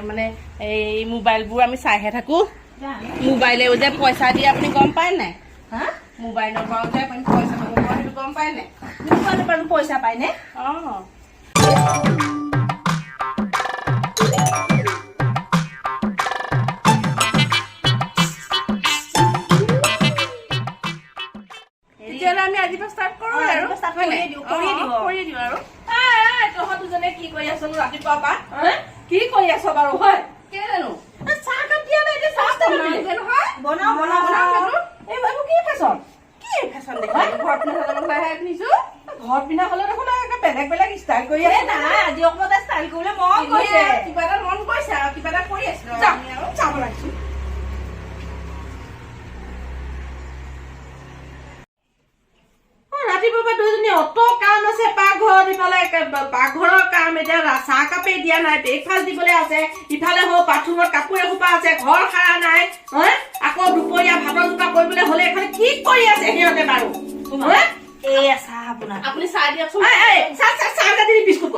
মানে এই মোবাইলবোৰ আমি চাইহে থাকো মোবাইলেও যে পইচা দিয়ে আপুনি গম পায় নাই হা মোবাইলৰ পৰা যে আপুনি পইচা পাব সেইটো গম পায় নাই মোবাইলৰ পৰা পইচা পায় নে তেতিয়াহ'লে আমি আজিৰ পৰা ষ্টাৰ্ট কৰোঁ আৰু কৰি দিওঁ আৰু তহঁত দুজনে কি কৰি আছ ৰাতিপুৱা পৰা কি কৰি আছ বাৰু হয় কেলে জানো চাহ কাপ দিয়া নাই এতিয়া চাহ নহয় বনাও এইবোৰ কি ফেশ্বন দেখা ঘৰত পিন্ধিছো ঘৰত পিন্ধা হলে দেখোন বেলেগ বেলেগ ষ্টাইল কৰি আছে নাই আজি অকণমান ষ্টাইল কৰিবলৈ মন গৈছে কিবা এটা মন গৈছে আৰু কিবা এটা কৰি আছো চাব লাগিছো ৰাতিপুৱা দুজনী অত কাম আছে পাকঘৰত ইফালে পাকঘৰৰ কাম এতিয়া চাহ কাপে দিয়া নাই ব্ৰেকফাষ্ট দিবলৈ আছে ইফালে হওক বাথৰুমত কাপোৰ এসোপা আছে ঘৰ সাৰা নাই আকৌ দুপৰীয়া ভাতৰ যোগাৰ কৰিবলৈ হলে এফালে কি কৰি আছে সিহঁতে বাৰু আপুনি চাহ দিয়কচোন চাহ কাটি বিস্কুট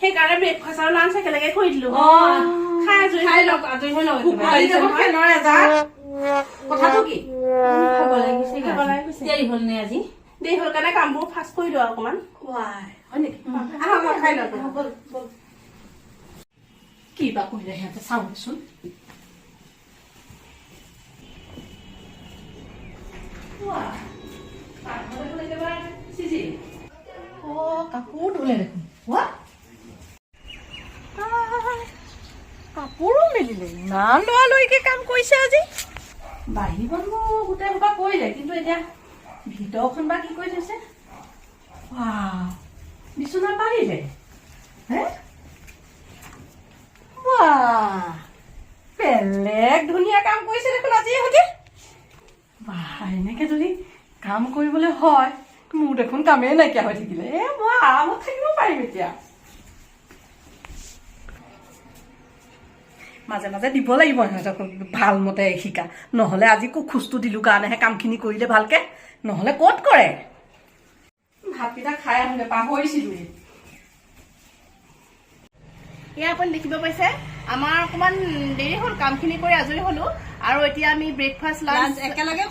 সেইকাৰণে ব্ৰেকফাষ্ট আৰু লাঞ্চ একেলগে কৰি দিলো কথাটো কি দেৰি হল নে আজি দেৰি হল কাৰণে কামবোৰ ফাষ্ট কৰি দিওঁ অকমান হয় নেকি খাই লওঁ কি বা কৰিলে সিহঁতে চাওঁচোন কাপোৰ ধুলে দেখোন কাপোৰো মেলিলে ইমান লৰালৰিকে কাম কৰিছে আজি বাহিৰখন গোটেই সোপা কৰিলে কিন্তু এতিয়া ভিতৰখন বা কি কৰি থৈছে বিচনা পাৰিলে বেলেগ ধুনীয়া কাম কৰিছে দেখোন আজি ইহঁতে এনেকে যদি কাম কৰিবলৈ হয় মোৰ দেখোন কামেই নাইকিয়া হৈ থাকিলে মই আৰামত থাকিব পাৰিম এতিয়া মাজে মাজে দিব লাগিব সিহঁতক ভাল মতে শিকা নহলে আজি খোজটো দিলো কাৰণেহে কামখিনি কৰিলে ভালকে নহলে ক'ত কৰে ভাতকেইটা খাই আহোঁগে পাহৰিছিলো এয়া আপুনি দেখিব পাইছে আমাৰ অকমান দেৰি হ'ল কামখিনি কৰি আজৰি হলো আৰু এতিয়া আমি ব্ৰেকফাষ্ট লাঞ্চ একেলগে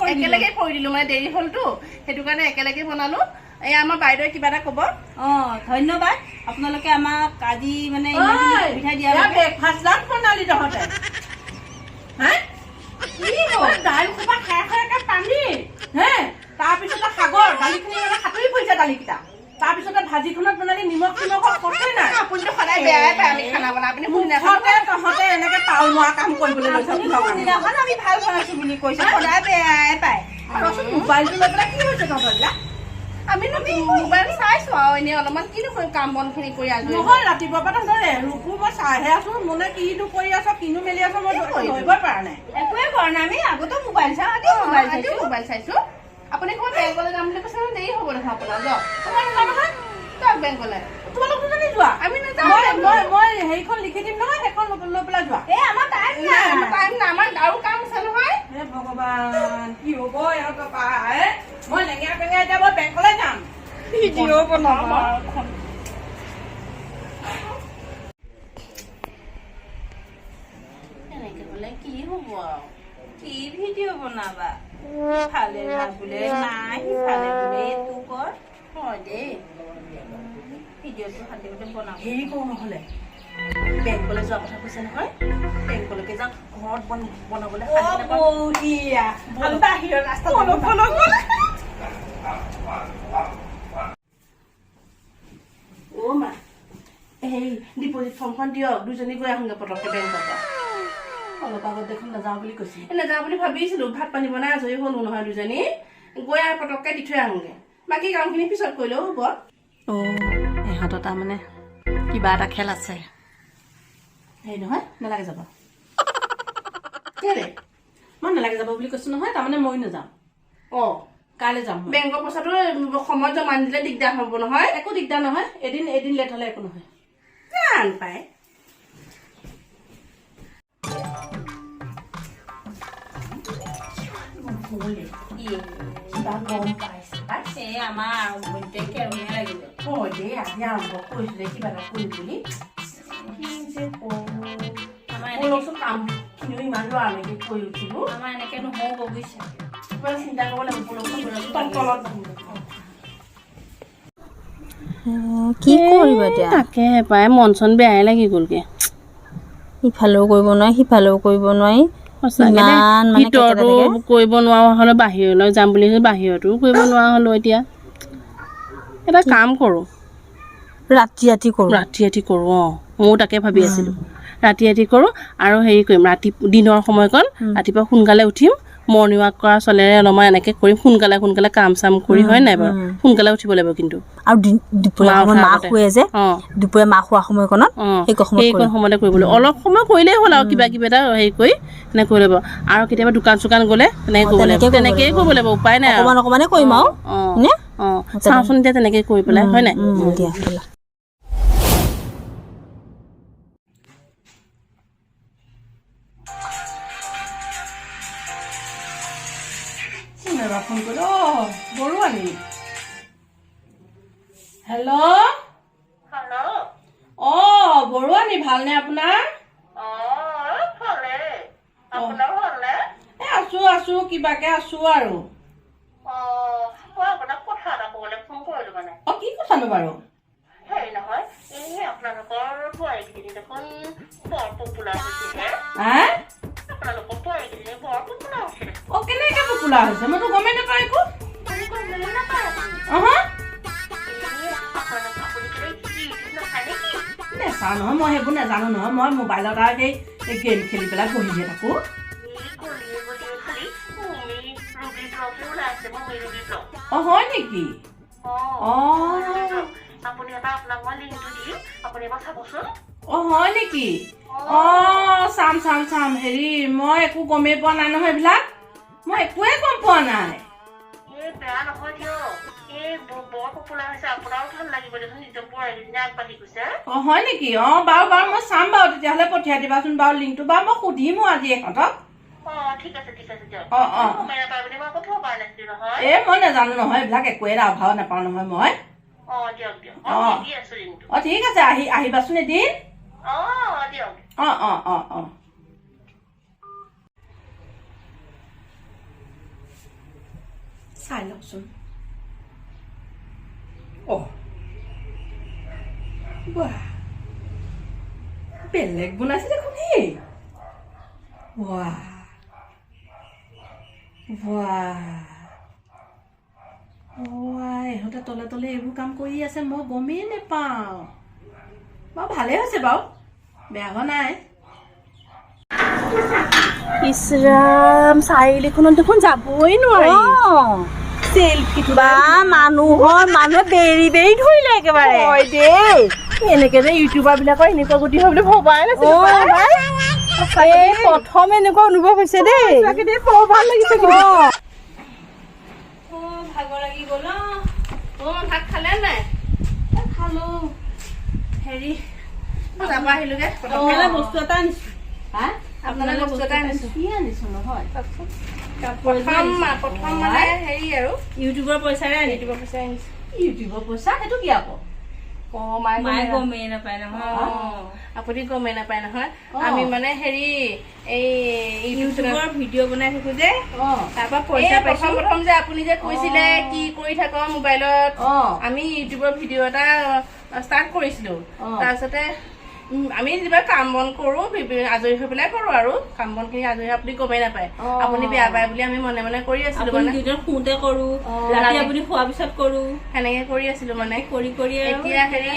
কৰি দিলো মানে দেৰি হ'লতো সেইটো কাৰণে একেলগে বনালো এই আমাৰ বাইদেৱে কিবা এটা ক'ব ধন্যবাদ আপোনালোকে আমাক আজি মানে সুবিধা দিয়া ব্ৰেকফাষ্ট লাঞ্চ বনালি তহঁতে দাইল সোপা খাই খাই পানী তাৰপিছতে সাগৰ দালিখিনি মানে সাঁতুৰি পৰিছে দালিকেইটা তাৰপিছতে ভাজিখনত বনালি নিমখ কটেই নাই আপুনিতো সদায় বেয়াই পায় আমি খানা বনাই আপুনি তহঁতে এনেকে পাল মৰা কাম কৰিবলৈ লৈছে আমি ভাল বনাইছো বুলি কৈছে সদায় বেয়াই পায় মোবাইলটো লৈ পেলাই কি হৈছে তহঁতবিলাক আমিনো মোবাইল চাইছো আৰু এনেই অলপমান কিনো কৰিম কাম বনখিনি কৰি আছো নহয় ৰাতিপুৱাৰ পৰা তহঁতে ৰূপো মই চাইহে আছো মোলে কিনো কৰি আছ কিনো মেলি আছ মই ধৰিব পৰা নাই একোৱে কৰা নাই আমি আগতো মোবাইল চাওঁ আজিও মোবাইল চাইছো আপুনি ক'ৰবাত বেংকলৈ যাম বুলি কৈছে দেৰি হ'ব দেখোন আপোনাৰ যাওক বেংকলৈ তোমালোক দুজনী যোৱা আমি নাযাওঁ মই হেৰিখন লিখি দিম নহয় সেইখন লৈ পেলাই যোৱা আমাৰ টাইম নাই আমাৰ আৰু কাম আছে নহয় ভগৱান কি হ'ব ইহঁতৰ মই লেঙেৰা পেঙেৰা এতিয়া মই বেংকলৈ যাম ভিডিঅ' বনাম এনেকে হলে কি হ'ব আৰু কি ভিডিঅ' বনাবা ইফালে বোলে নাই সিফালে বোলে এইটো কৰ হয় দেই ভিডিঅ'টো শান্তিমতে বনাম হেৰি কৰোঁ নহ'লে বেংকলৈ যোৱা কথা কৈছে নহয় বেংকলৈকে যাওঁ ঘৰত বনাবলৈ বাহিৰৰ ৰাস্তা অ' মা এই ডিপজিট ফৰ্মখন দিয়ক দুজনী গৈ আহোঁগৈ পটককৈ বেংকৰ পৰা অলপ আগত দেখোন নাযাওঁ বুলি কৈছে নাযাওঁ বুলি ভাবিছিলোঁ ভাত পানী বনাই আজৰি হ'লো নহয় দুজনী গৈ আৰু পটককৈ দি থৈ আহোঁগৈ বাকী কামখিনি পিছত কৰিলেও হ'ব ইহঁতৰ তাৰমানে কিবা এটা খেল আছে হেৰি নহয় নালাগে যাব কেলে মই নালাগে যাব বুলি কৈছোঁ নহয় তাৰমানে মই নাযাওঁ অঁ কাইলৈ যাম বেংকৰ পইচাটো সময়ত জমা দিলে দিগদাৰ হ'ব নহয় একো দিগদাৰ নহয় এদিন লেট হ'লে একো নহয় জান পায় আমাৰ আৰম্ভণিতে কেৰমীয়া লাগিলে হয় দেই আজি আৰম্ভ কৰিছিলে কিবা এটা কৰিম বুলি কামখিনিও ইমান লৰালৰিকে কৰি উঠিলো আমাৰ এনেকে নহ'ব বুজিছে চিন্তা কৰিব কি কৰিবা এতিয়া তাকে পায় মন চন বেয়াই লাগি গ'লগে ইফালেও কৰিব নোৱাৰি সিফালেও কৰিব নোৱাৰি ভিতৰতো কৰিব নোৱাৰা হলো বাহিৰলৈ যাম বুলি বাহিৰতো কৰিব নোৱাৰা হলো এতিয়া এটা কাম কৰো ৰাতি কৰো অঁ ময়ো তাকে ভাবি আছিলো ৰাতি কৰো আৰু হেৰি কৰিম দিনৰ সময়কণ ৰাতিপুৱা সোনকালে উঠিম মৰ্ণিং ৱাক কৰা চলেৰে অলপমান এনেকে কৰিম সোনকালে কাম চাম কৰি হয় নাই বাৰু সোনকালে উঠিব লাগিব কিন্তু আৰু দুপৰীয়া মাহ শুৱে যে দুপৰীয়া মাহ শোৱা সময়কণত সেইকণ সময়তে কৰিব লাগিব অলপ সময় কৰিলেই হ'ল আৰু কিবা এটা হেৰি কৰি এনেকৈ কৰিব লাগিব আৰু কেতিয়াবা দোকান চোকান গ'লে তেনেকেই কৰিব লাগিব উপায় নাই অকণমানে কৰিম আৰু চাওঁচোন এতিয়া তেনেকেই কৰি পেলাই হয় নাই ফোন কৰি বৰুৱানী হেল্ল' বৰুৱানী ভালনে আপোনাৰ আছো কিবাকে আছো আৰু কি কথানো বাৰু কেনেকে পপুলাৰ হৈছে মইতো গমেই নাপাওঁ একো নেচাওঁ নহয় মই সেইবোৰ নাজানো নহয় মই মোবাইলত আৰু সেই গেম খেলি পেলাই বহিহে থাকো হয় নেকি হয় নেকি চাম হেৰি মই একো গমেই পোৱা নাই নহয় এইবিলাক মই একোৱে গম পোৱা নাই হয় নেকি বাৰু মই চাম বাৰু তেতিয়াহ'লে পঠিয়াই দিবাচোন বাৰু লিংকটো বাৰু মই সুধিম আজি ইহঁতক মই নাজানো নহয় এইবিলাক একোৱে আভাও নাপাওঁ নহয় মই ঠিক আছে আহিবাচোন এদিন চাই লওকচোন বেলেগ বনাইছে দেখোন ইহঁতে তলে তলে এইবোৰ কাম কৰি আছে মই গমেই নেপাওঁ বাৰু ভালে হৈছে বাৰু বেয়া হোৱা নাই ইছৰাম চাৰিআলিখনত দেখোন যাবই নোৱাৰি মানুহে বেৰি ধৰিলে একেবাৰে এনেকে যে ইউটিউবাৰ বিলাকৰ এনেকুৱা গতি হয় বুলি ভবাই নাছিলো প্ৰথম এনেকুৱা অনুভৱ হৈছে দেই ভাল লাগিছে ভাগৰ লাগি গ'ল ভাত খালে নাই খালো হেৰি যাবা আহিলোগে বস্তু এটা আনিছো আপোনালোকে বস্তু এটা আনিছো কি আনিছো নহয় প্ৰথম মানে হেৰি আৰু ইউটিউবৰ পইচাৰে ইউটিউবৰ পইচা আনিছো ইউটিউবৰ পইচা সেইটো কি আকৌ মায়ে গমেই নাপায় নহয় আপুনি গমেই নাপায় নহয় আমি মানে হেৰি এই ইউটিউবৰ ভিডিঅ' বনাই থাকো যে তাৰপৰা পইচা প্ৰথম যে আপুনি যে কৈছিলে কি কৰি থাক মোবাইলত আমি ইউটিউবৰ ভিডিঅ' এটা ষ্টাৰ্ট কৰিছিলো তাৰপিছতে আমি যেনিবা কাম বন কৰো আজৰি হৈ পেলাই কৰো আৰু কাম বন খিনি আজৰি আপুনি গমেই নাপায় আপুনি বেয়া পায় বুলি আমি মনে মনে কৰি আছিলো মানে শুওঁতে কৰো ৰাতি আপুনি খোৱাৰ পিছত কৰো সেনেকে কৰি আছিলো মানে কৰি এতিয়া হেৰি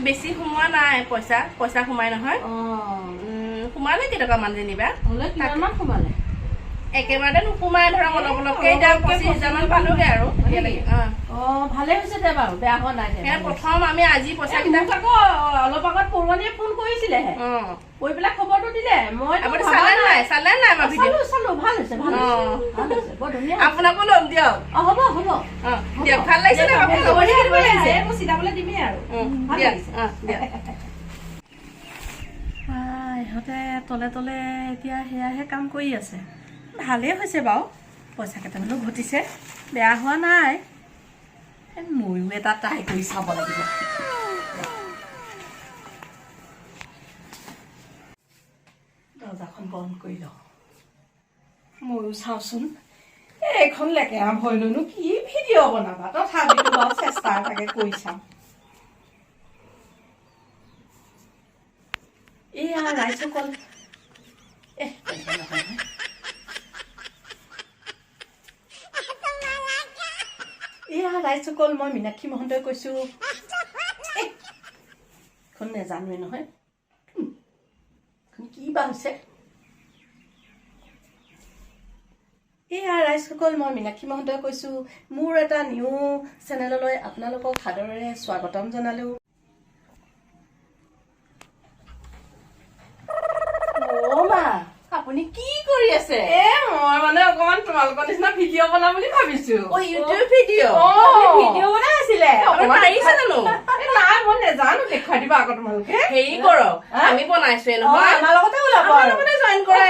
বেছি সোমোৱা নাই পইচা সোমাই নহয় সোমালে কেইটকামান যেনিবা সোমালে একেবাৰতে নোসোমাই ধৰক অলপ অলপকে এতিয়া 25,000 মান পালোগে আৰু ভালে হৈছে দে বাৰু বেয়া হোৱা নাই প্ৰথম আমি আজি পইচা কেইটা আকৌ অলপ আগত পৰুৱানীয়ে ফোন কৰিছিলেহে কৈ পেলাই খবৰটো দিলে মই চালে নাই আমাৰ ভিডিঅ' চালো ভাল হৈছে বৰ ধুনীয়া আপোনাকো ল'ম দিয়ক হ'ব দিয়ক ভাল লাগিছে নে মই চিলাবলৈ দিমেই আৰু ভাল লাগিছে ইহঁতে তলে তলে এতিয়া সেয়াহে কাম কৰি আছে ভালেই হৈছে বাৰু পইচা কেইটামানো ঘটিছে বেয়া হোৱা নাই ময়ো এটা ট্ৰাই কৰি চাব লাগিব দৰ্জাখন বন্ধ কৰি লওঁ ময়ো চাওঁচোন এইখন লেকেৰা ভয় লৈনো কি ভিডিঅ' বনাবা তথাপিতো বাৰু চেষ্টা এটাকে কৰি চাম এয়া ৰাইজসকল এয়া ৰাইজসকল মই মীনাক্ষী মহন্তই কৈছো এখন নেজানোৱে নহয় কি বা হৈছে এয়া ৰাইজসকল মই মীনাক্ষী মহন্তই কৈছো মোৰ এটা নিউ চেনেললৈ আপোনালোকক সাদৰেৰে স্বাগতম জনালো আপুনি কি কৰি আছে মই মানে অকমান তোমালোকৰ নিচিনা ভিডিঅ' বনাম বুলি ভাবিছো ইউটিউব ভিডিঅ' ভিডিঅ' বনাই আছিলে পাৰিছে জানো নাই মই নেজানো দেখুৱাই দিবা আকৌ তোমালোকে হেৰি কৰক আমি বনাইছোৱে নহয় আমাৰ লগতে ওলাব জইন কৰা